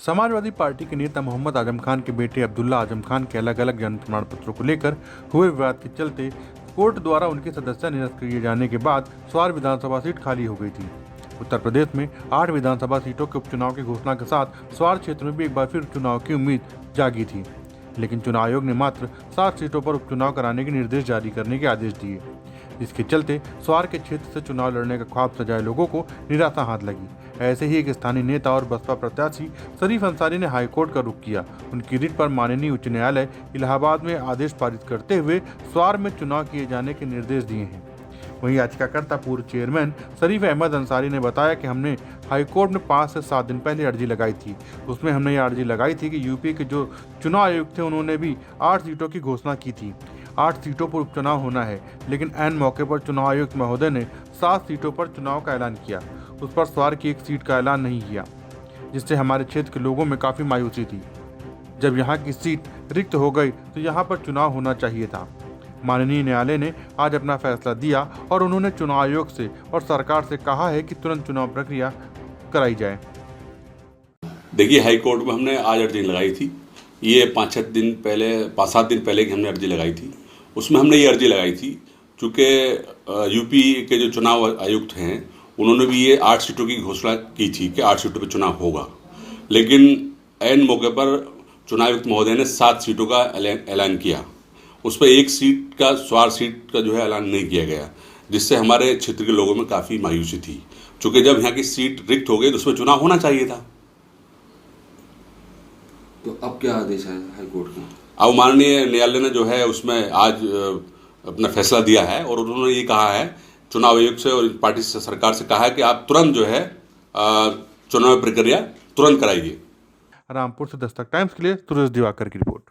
Samajwadi party के नेता मोहम्मद आजम खान के बेटे अब्दुल्ला आजम खान के अलग अलग जन्म प्रमाण पत्रों को लेकर हुए विवाद के चलते कोर्ट द्वारा उनकी सदस्यता निरस्त किए जाने के बाद स्वार विधानसभा सीट खाली हो गई थी। उत्तर प्रदेश में 8 विधानसभा सीटों के उपचुनाव की घोषणा के साथ स्वार क्षेत्र में भी एक बार फिर चुनाव की उम्मीद जागी थी, लेकिन चुनाव आयोग ने मात्र 7 सीटों पर उपचुनाव कराने के निर्देश जारी करने के आदेश दिए, जिसके चलते स्वार के क्षेत्र से चुनाव लड़ने का ख्वाब सजाए लोगों को निराशा हाथ लगी। ऐसे ही एक स्थानीय नेता और बसपा प्रत्याशी शरीफ अंसारी ने हाईकोर्ट का रुख किया। उनकी रिट पर माननीय उच्च न्यायालय इलाहाबाद में आदेश पारित करते हुए स्वार में चुनाव किए जाने के निर्देश दिए हैं। वहीं याचिकाकर्ता पूर्व चेयरमैन शरीफ अहमद अंसारी ने बताया कि हमने हाईकोर्ट में 5 से 7 दिन पहले अर्जी लगाई थी। उसमें हमने ये अर्जी लगाई थी कि यूपी के जो चुनाव आयुक्त थे उन्होंने भी 8 सीटों की घोषणा की थी। 8 सीटों पर उपचुनाव होना है, लेकिन ऐन मौके पर चुनाव आयुक्त महोदय ने 7 सीटों पर चुनाव का ऐलान किया। उस पर स्वार की 1 सीट का ऐलान नहीं किया, जिससे हमारे क्षेत्र के लोगों में काफ़ी मायूसी थी। जब यहाँ की सीट रिक्त हो गई तो यहाँ पर चुनाव होना चाहिए था। माननीय न्यायालय ने आज अपना फैसला दिया और उन्होंने चुनाव आयोग से और सरकार से कहा है कि तुरंत चुनाव प्रक्रिया कराई जाए। देखिए, हाई कोर्ट में हमने आज अर्जी लगाई थी। ये 5-7 दिन पहले की हमने अर्जी लगाई थी। उसमें हमने ये अर्जी लगाई थी चूँकि यूपी के जो चुनाव आयुक्त हैं उन्होंने भी ये 8 सीटों की घोषणा की थी कि 8 सीटों पर चुनाव होगा, लेकिन ऐन मौके पर चुनाव आयुक्त महोदय ने 7 सीटों का ऐलान किया। उस पर 1 सीट का स्वार सीट का जो है ऐलान नहीं किया गया, जिससे हमारे क्षेत्र के लोगों में काफ़ी मायूसी थी। चूँकि जब यहाँ की सीट रिक्त हो गई तो उसमें चुनाव होना चाहिए था। तो अब क्या आदेश है हाईकोर्ट का? अब माननीय न्यायालय ने जो है उसमें आज अपना फैसला दिया है और उन्होंने ये कहा है, चुनाव आयोग से और पार्टी से, सरकार से कहा है कि आप तुरंत जो है चुनाव प्रक्रिया तुरंत कराइए। रामपुर से दस्तक टाइम्स के लिए सुरेश दिवाकर की रिपोर्ट।